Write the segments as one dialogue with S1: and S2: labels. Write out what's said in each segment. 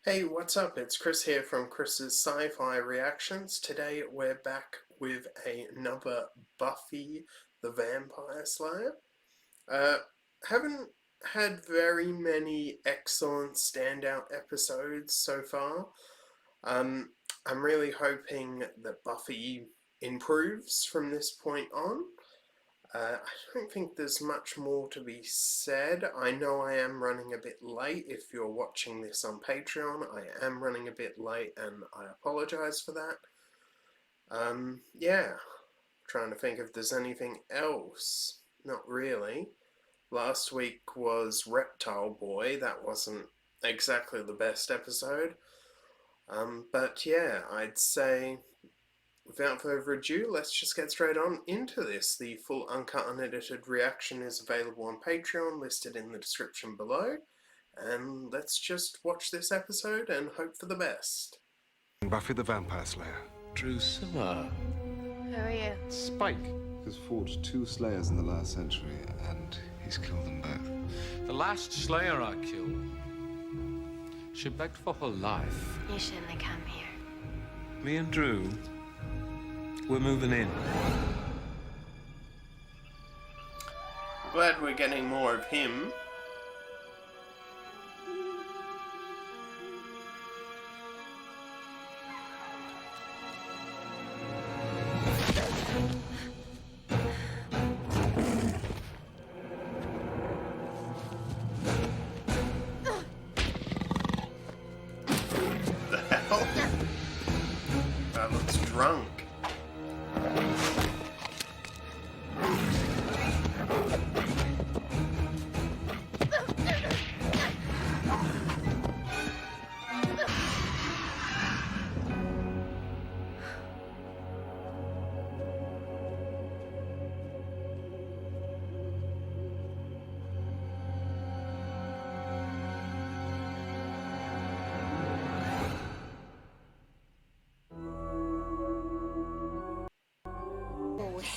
S1: Hey, what's up? It's Chris here from Chris's Sci-Fi Reactions. Today we're back with another Buffy the Vampire Slayer. Haven't had very many excellent standout episodes so far. I'm really hoping that Buffy improves from this point on. I don't think there's much more to be said. I know I am running a bit late. If you're watching this on Patreon, I am running a bit late and I apologize for that. Yeah, trying to think if there's anything else. Not really. Last week was Reptile Boy. That wasn't exactly the best episode. But yeah, I'd say without further ado, let's just get straight on into this. The full uncut unedited reaction is available on Patreon, listed in the description below. And let's just watch this episode and hope for the best.
S2: Buffy the Vampire Slayer.
S3: Drusilla.
S4: Who are you?
S3: Spike.
S2: Has fought 2 Slayers in the last century, and he's killed them both.
S3: The last Slayer I killed. She begged for her life.
S4: You shouldn't have come here.
S3: Me and Drew, we're moving in.
S1: Glad we're getting more of him. The hell? That looks drunk.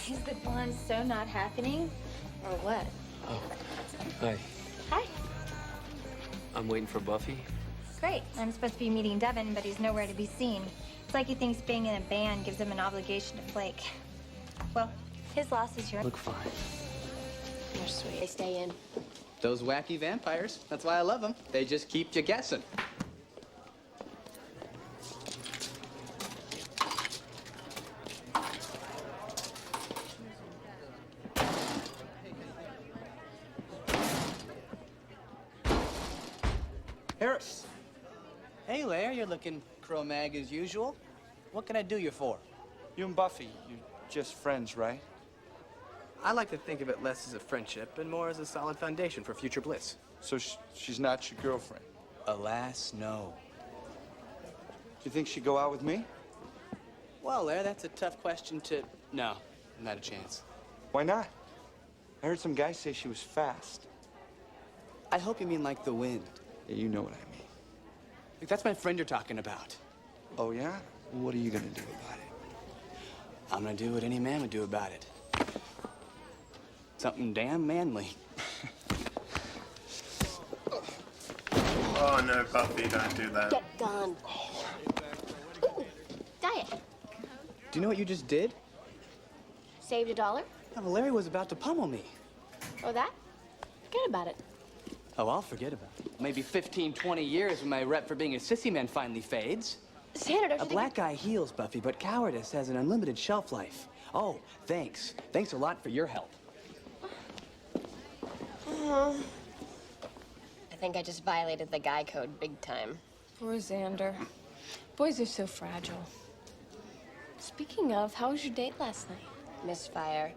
S4: Is the blonde so not happening? Or what?
S5: Oh, hi.
S4: Hi.
S5: I'm waiting for Buffy.
S4: Great. I'm supposed to be meeting Devin, but he's nowhere to be seen. It's like he thinks being in a band gives him an obligation to flake. Well, his loss is yours.
S5: Look fine.
S4: You're sweet. They stay in.
S6: Those wacky vampires. That's why I love them. They just keep you guessing. Harris. Hey, Lair, you're looking Cro-Mag as usual. What can I do you for?
S7: You and Buffy, you're just friends, right?
S6: I like to think of it less as a friendship and more as a solid foundation for future bliss.
S7: So she's not your girlfriend?
S6: Alas, no.
S7: Do you think she'd go out with me?
S6: Well, Lair, that's a tough question to... No, not a chance.
S7: Why not? I heard some guy say she was fast.
S6: I hope you mean like the wind.
S7: Yeah, you know what I mean.
S6: Like, that's my friend you're talking about.
S7: Oh, yeah? Well, what are you gonna do about it?
S6: I'm gonna do what any man would do about it. Something damn manly.
S1: Oh no, Buffy, don't do that.
S4: Get gone. Ooh, diet.
S6: Do you know what you just did?
S4: Saved $1?
S6: Oh, Larry was about to pummel me.
S4: Oh, that? Forget about it.
S6: Oh, I'll forget about it. Maybe 15, 20 years when my rep for being a sissy man finally fades.
S4: Xander, don't
S6: A
S4: you
S6: black guy heals, Buffy, but cowardice has an unlimited shelf life. Oh, thanks. Thanks a lot for your help.
S4: I think I just violated the guy code big time.
S8: Poor Xander. Boys are so fragile. Speaking of, how was your date last night?
S4: Misfire.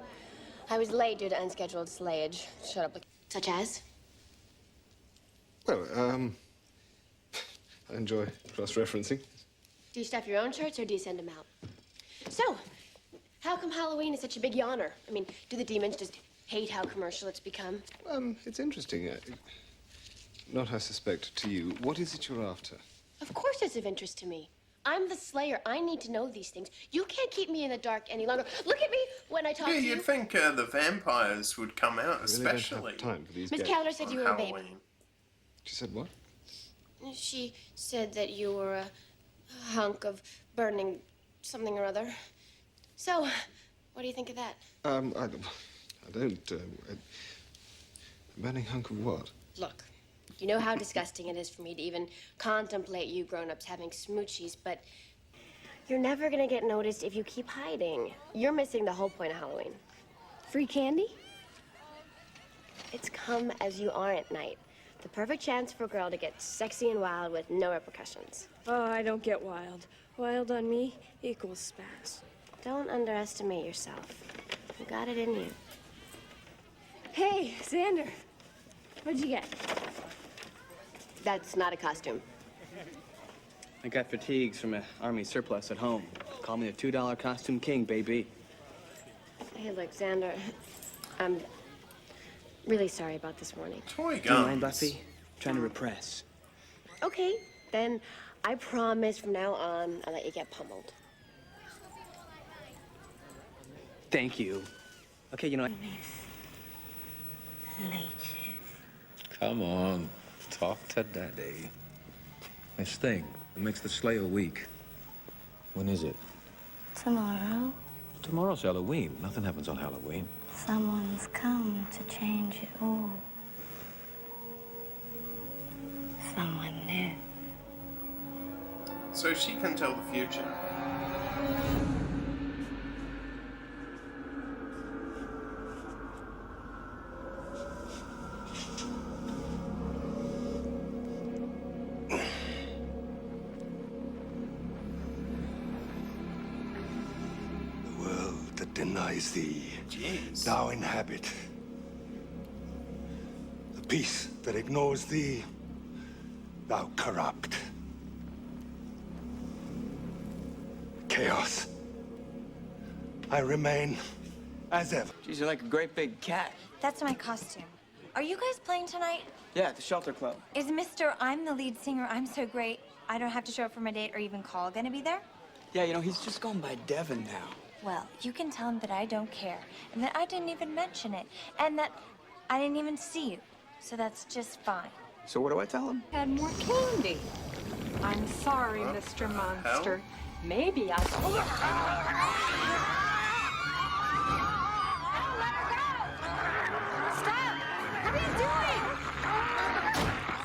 S4: I was late due to unscheduled slayage. Shut up. Such as?
S2: Well, I enjoy cross-referencing.
S4: Do you stuff your own shirts or do you send them out? So, how come Halloween is such a big yawner? I mean, do the demons just hate how commercial it's become?
S2: It's interesting. Not, I suspect, to you. What is it you're after?
S4: Of course it's of interest to me. I'm the Slayer. I need to know these things. You can't keep me in the dark any longer. Look at me when I talk
S1: Yeah,
S4: to you.
S1: you'd think the vampires would come out,
S2: I really don't
S1: especially
S2: have time for these
S4: Miss
S2: games.
S4: Calendar said
S1: on
S4: you were a baby.
S1: Halloween.
S2: She said what?
S8: She said that you were a hunk of burning something or other. So, what do you think of that?
S2: I don't, a burning hunk of what?
S8: Look, you know how disgusting it is for me to even contemplate you grown-ups having smoochies, but you're never gonna get noticed if you keep hiding. You're missing the whole point of Halloween.
S9: Free candy?
S8: It's come as you are at night. The perfect chance for a girl to get sexy and wild with no repercussions.
S9: Oh, I don't get wild. Wild on me equals spats.
S8: Don't underestimate yourself. You got it in you.
S9: Hey, Xander. What'd you get?
S8: That's not a costume.
S6: I got fatigues from an army surplus at home. Call me a $2 costume king, baby.
S8: Hey, look, Xander. I'm really sorry about this morning.
S1: Toy
S6: Do you mind,
S1: guns.
S6: Buffy? Trying to repress.
S8: Okay, then I promise from now on I'll let you get pummeled.
S6: Thank you. Okay, you know.
S3: Come on, talk to Daddy. This thing, it makes the Slayer weak. When is it?
S10: Tomorrow,
S3: Tomorrow's Halloween. Nothing happens on Halloween.
S10: someone's come to change it all. Someone new.
S1: So she can tell the future.
S11: The world that denies thee,
S1: Jeez.
S11: thou inhabit. The peace that ignores thee, thou corrupt. Chaos. I remain as ever.
S6: Geez, you're like a great big cat.
S4: That's my costume. Are you guys playing tonight?
S6: Yeah, at the shelter club.
S4: Is Mr. I'm the lead singer, I'm so great, I don't have to show up for my date or even call gonna be there?
S6: Yeah, you know, he's just going by Devin now.
S4: Well, you can tell him that I don't care, and that I didn't even mention it, and that I didn't even see you. So that's just fine.
S6: So what do I tell him?
S9: Had more candy. I'm sorry, Mr. Monster. Maybe I...
S4: Stop! What are you doing?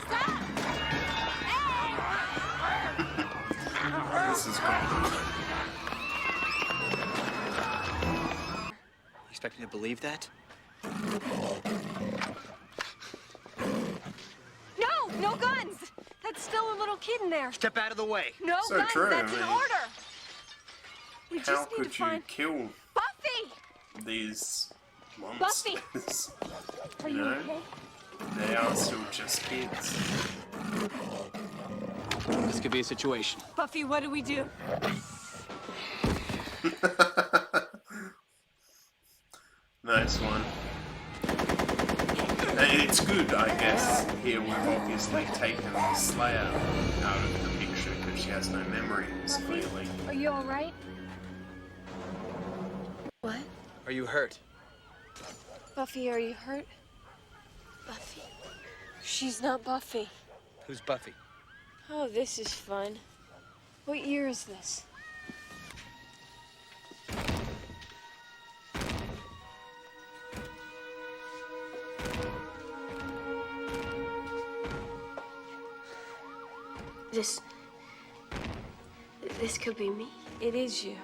S4: Stop!
S1: This is cool.
S6: You expect me to believe that?
S9: No! No guns! That's still a little kid in there.
S6: Step out of the way.
S9: No
S1: So
S9: guns,
S1: true,
S9: that's
S1: I
S9: an
S1: mean,
S9: order. We
S1: How
S9: just need to
S1: could you
S9: find...
S1: kill
S9: Buffy!
S1: these
S9: Buffy!
S1: monsters?
S9: Are
S1: You
S9: you
S1: know?
S9: okay?
S1: They are still just kids.
S6: This could be a situation.
S9: Buffy, what do we do?
S1: Nice one. And it's good, I guess. Here we've obviously taken the Slayer out of the picture because she has no memories, clearly.
S9: Are you all right?
S8: What?
S6: Are you hurt?
S9: Buffy, are you hurt? Buffy? She's not Buffy.
S6: Who's Buffy?
S9: Oh, this is fun. What year is this?
S8: This could be me.
S9: It is you.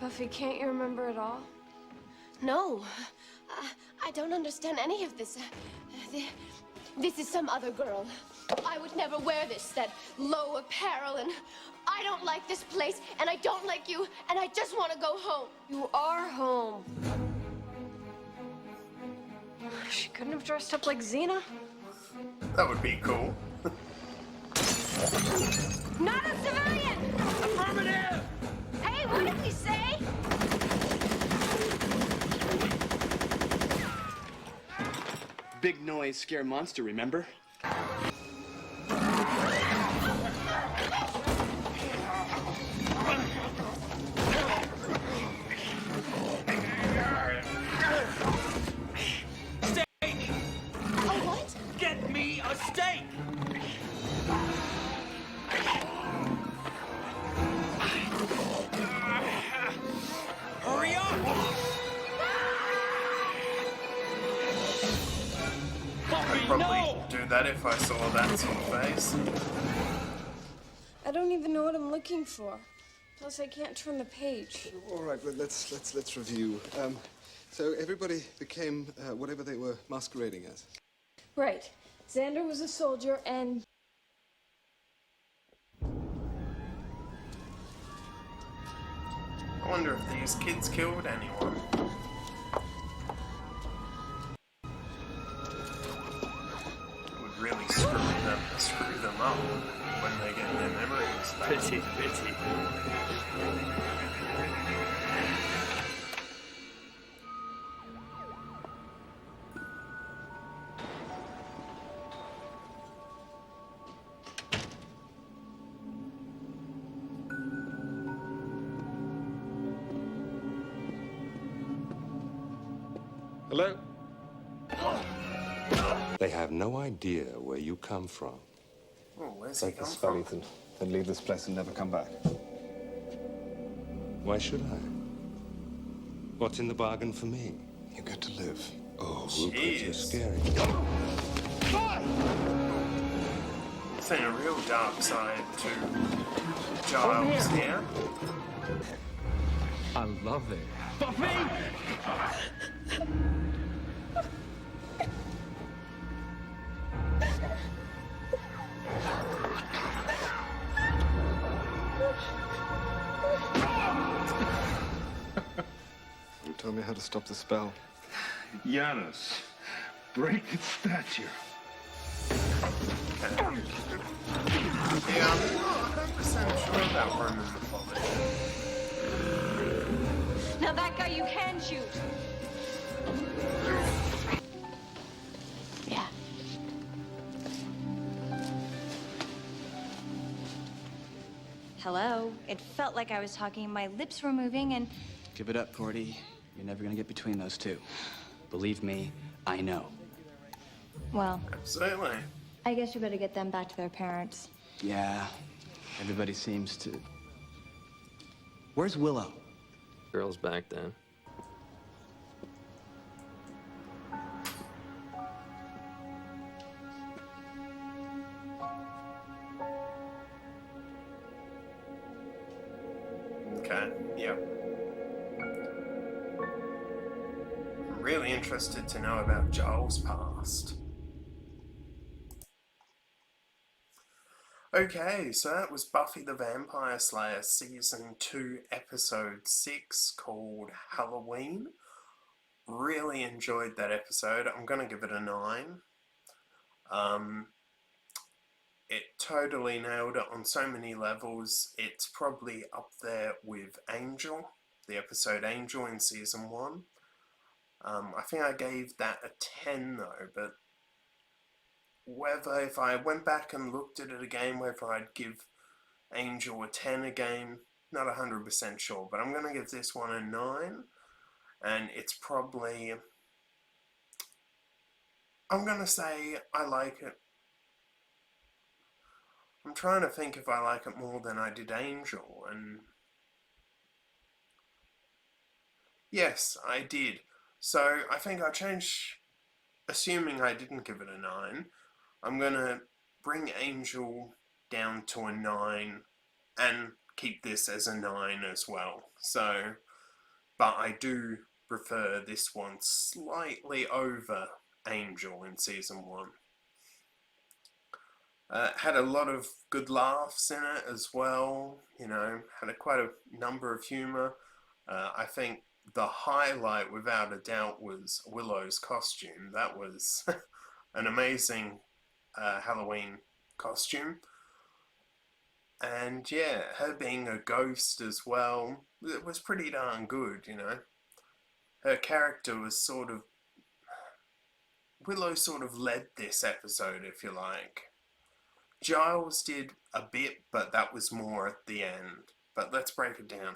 S9: Buffy, can't you remember it all?
S8: No, I don't understand any of this. This is some other girl. I would never wear this, that low apparel, and I don't like this place, and I don't like you, and I just want to go home.
S9: You are home. She couldn't have dressed up like Xena.
S1: That would be cool.
S9: Not a civilian!
S1: Affirmative!
S9: Hey, what did we say?
S6: Big noise, scare monster, remember?
S5: Get me a steak!
S1: that if I saw that sort of face.
S9: I don't even know what I'm looking for. Plus, I can't turn the page.
S2: All right, well, let's review. So everybody became whatever they were masquerading as.
S9: Right. Xander was a soldier, and
S1: I wonder if these kids killed anyone. It would really screw them up when they get their memories back.
S5: Pity, pity.
S2: Hello?
S12: They have no idea where you come from.
S1: Oh, where's he
S2: Take
S1: come
S2: this
S1: from?
S2: spell, Ethan. Then leave this place and never come back.
S12: Why should I? What's in the bargain for me?
S2: You get to live.
S12: Oh, Rupert's
S1: Jeez.
S12: scary.
S1: Seen a real dark side to Giles here.
S3: I love it.
S2: You tell me how to stop the spell.
S11: Janus, break its stature.
S1: Yeah, I'm not 100% sure about Roman mythology.
S4: Now that guy you can shoot.
S8: Yeah.
S4: Hello. It felt like I was talking. My lips were moving and...
S6: Give it up, Cordy. You're never gonna get between those two. Believe me, I know.
S4: Well,
S1: Absolutely.
S4: I guess you better get them back to their parents.
S6: Yeah, everybody seems to... Where's Willow?
S5: Girl's back then.
S1: Okay, yep. I'm really interested to know about Giles' past. Okay, so that was Buffy the Vampire Slayer Season 2, Episode 6, called Halloween. Really enjoyed that episode. I'm going to give it a 9. It totally nailed it on so many levels. It's probably up there with Angel, the episode Angel in Season 1. I think I gave that a 10 though, but whether if I went back and looked at it again, whether I'd give Angel a 10 again, not 100% sure, but I'm going to give this one a 9, and it's probably, I'm going to say I like it. I'm trying to think if I like it more than I did Angel, and yes, I did. So I think I'll change, assuming I didn't give it a 9, I'm going to bring Angel down to a 9 and keep this as a 9 as well. So, but I do prefer this one slightly over Angel in Season 1. Had a lot of good laughs in it as well, you know, had quite a number of humour. I think the highlight, without a doubt, was Willow's costume. That was an amazing Halloween costume. And yeah, her being a ghost as well, it was pretty darn good, you know. Her character was sort of... Willow sort of led this episode, if you like. Giles did a bit, but that was more at the end. But let's break it down.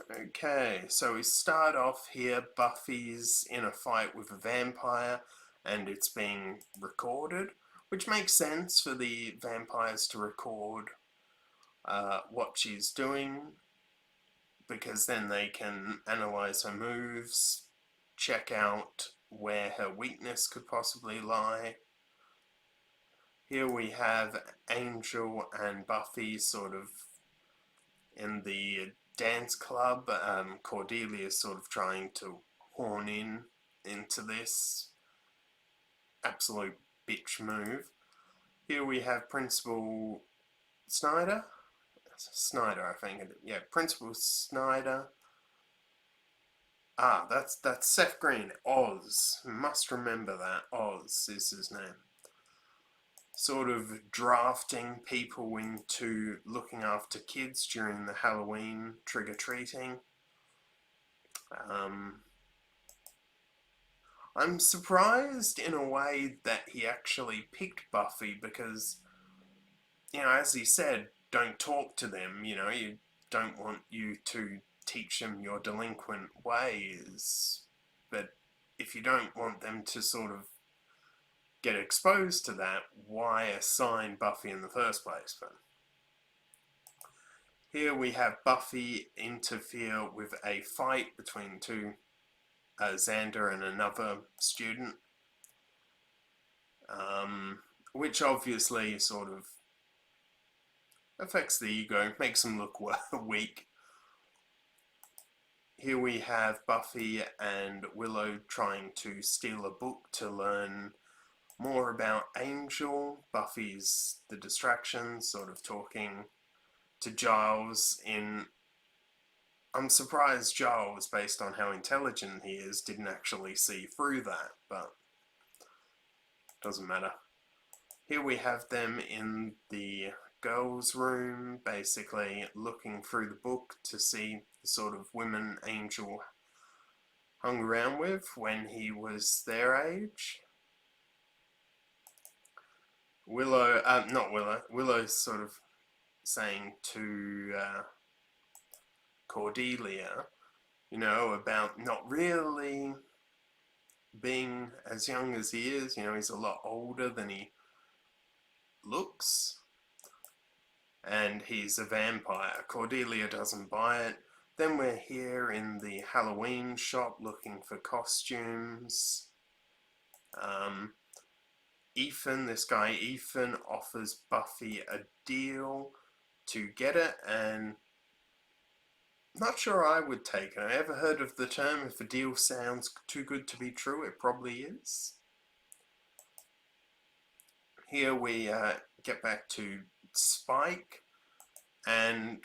S1: Okay, so we start off here. Buffy's in a fight with a vampire, and it's being recorded, which makes sense for the vampires to record what she's doing, because then they can analyze her moves, check out where her weakness could possibly lie. Here we have Angel and Buffy sort of in the dance club. Cordelia sort of trying to horn into this absolute bitch move. Here we have Principal Snyder. Snyder, I think. Yeah, Principal Snyder. Ah, that's Seth Green. Oz. Must remember that. Oz is his name. Sort of drafting people into looking after kids during the Halloween trick-or-treating. I'm surprised in a way that he actually picked Buffy because, you know, as he said, don't talk to them, you know, you don't want you to teach them your delinquent ways. But if you don't want them to sort of get exposed to that, why assign Buffy in the first place? But here we have Buffy interfere with a fight between Xander and another student, which obviously sort of affects the ego, makes them look weak. Here we have Buffy and Willow trying to steal a book to learn more about Angel. Buffy's the distraction, sort of talking to Giles in... I'm surprised Giles, based on how intelligent he is, didn't actually see through that, but doesn't matter. Here we have them in the girls' room, basically looking through the book to see the sort of women Angel hung around with when he was their age. Willow's sort of saying to Cordelia, you know, about not really being as young as he is. You know, he's a lot older than he looks, and he's a vampire. Cordelia doesn't buy it. Then we're here in the Halloween shop looking for costumes. This guy Ethan offers Buffy a deal to get it, and not sure I would take it. I ever heard of the term, if a deal sounds too good to be true, it probably is. Here we get back to Spike and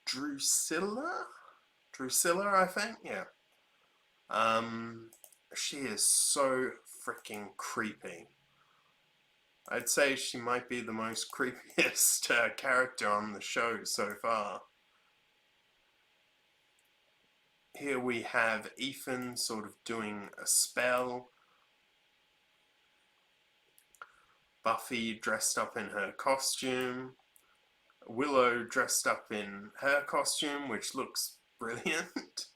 S1: Drusilla, I think, yeah. She is so freaking creepy. I'd say she might be the most creepiest character on the show so far. Here we have Ethan sort of doing a spell. Buffy dressed up in her costume. Willow dressed up in her costume, which looks brilliant.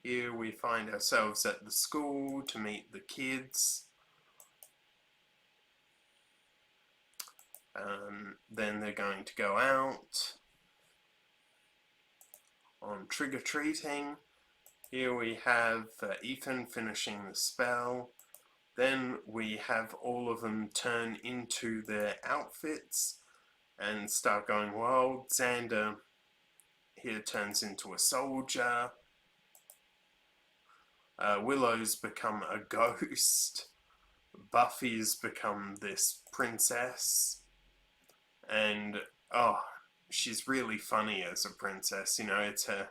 S1: Here we find ourselves at the school to meet the kids. Then they're going to go out on trick-or-treating. Here we have Ethan finishing the spell. Then we have all of them turn into their outfits and start going wild. Xander here turns into a soldier. Willow's become a ghost. Buffy's become this princess. And, oh, she's really funny as a princess. You know, it's her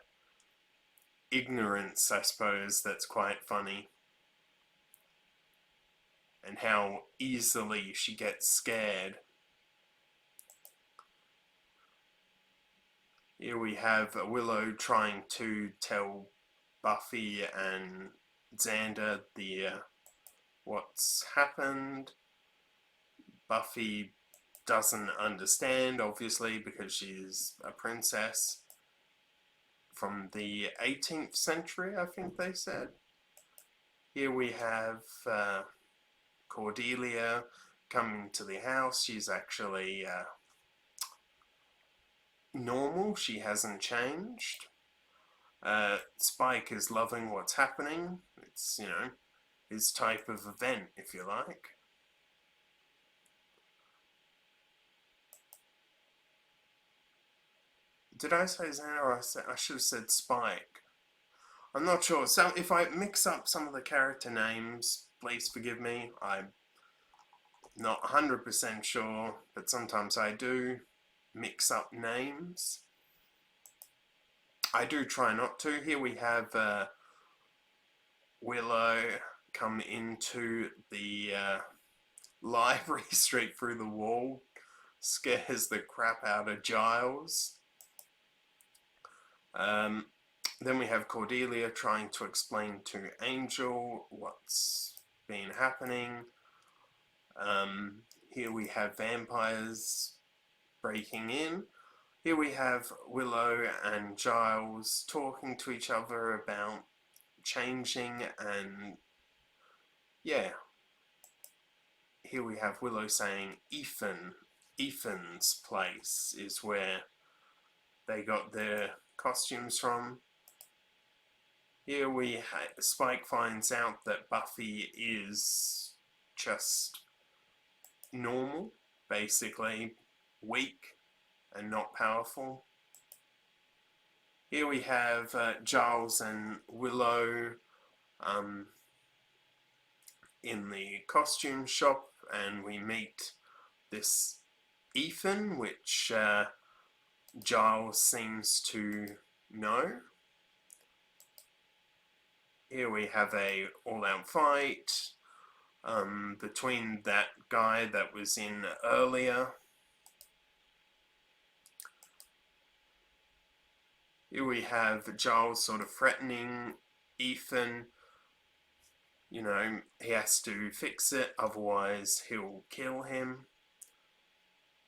S1: ignorance, I suppose, that's quite funny. And how easily she gets scared. Here we have Willow trying to tell Buffy and Xander what's happened. Buffy doesn't understand, obviously, because she's a princess from the 18th century, I think they said. Here we have Cordelia coming to the house. She's actually normal. She hasn't changed. Spike is loving what's happening. It's, you know, his type of event, if you like. Did I say Xander or I should have said Spike? I'm not sure. So if I mix up some of the character names, please forgive me. I'm not 100% sure, but sometimes I do mix up names. I do try not to. Here we have Willow come into the library straight through the wall, scares the crap out of Giles. Then we have Cordelia trying to explain to Angel what's been happening. Here we have vampires breaking in. Here we have Willow and Giles talking to each other about changing, and yeah. Here we have Willow saying Ethan's place is where they got their costumes from. Here Spike finds out that Buffy is just normal, basically weak and not powerful. Here we have Giles and Willow in the costume shop, and we meet this Ethan, which Giles seems to know. Here we have a all-out fight between that guy that was in earlier. Here we have Giles sort of threatening Ethan. You know, he has to fix it, otherwise he'll kill him.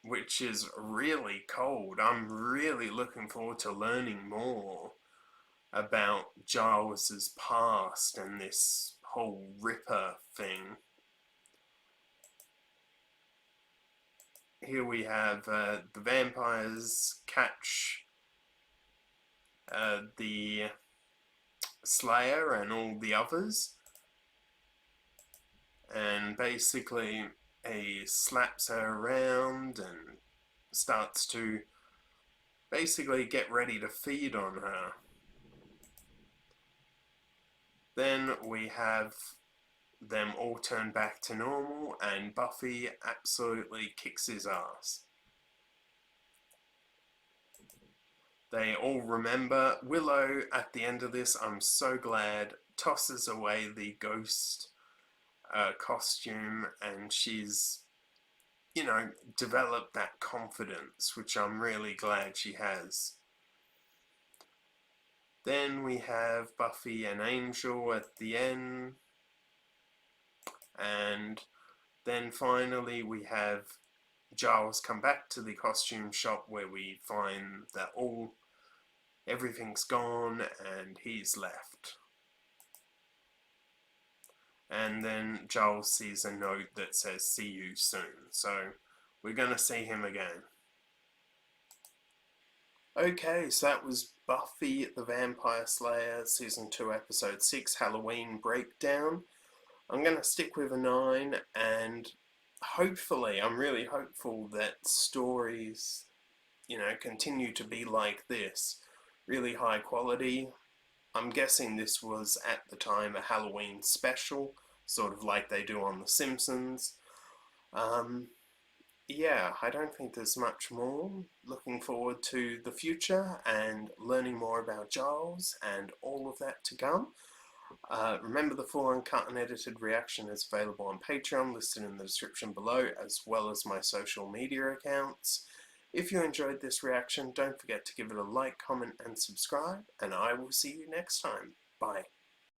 S1: Which is really cold. I'm really looking forward to learning more about Giles's past and this whole Ripper thing. Here we have the vampires catch the Slayer and all the others, and basically he slaps her around and starts to basically get ready to feed on her. Then we have them all turn back to normal, and Buffy absolutely kicks his ass. They all remember. Willow, at the end of this, I'm so glad, tosses away the ghost costume, and she's, you know, developed that confidence, which I'm really glad she has. Then we have Buffy and Angel at the end, and then finally we have Giles come back to the costume shop, where we find that everything's gone and he's left. And then Giles sees a note that says, "See you soon." So we're going to see him again. Okay, so that was Buffy the Vampire Slayer Season 2 Episode 6 Halloween Breakdown. I'm going to stick with a 9, and hopefully, I'm really hopeful that stories, you know, continue to be like this. Really high quality. I'm guessing this was at the time a Halloween special, sort of like they do on The Simpsons. Yeah, I don't think there's much more. Looking forward to the future and learning more about Giles and all of that to come. Remember, the full uncut and edited reaction is available on Patreon, listed in the description below, as well as my social media accounts. If you enjoyed this reaction, don't forget to give it a like, comment, and subscribe, and I will see you next time. Bye.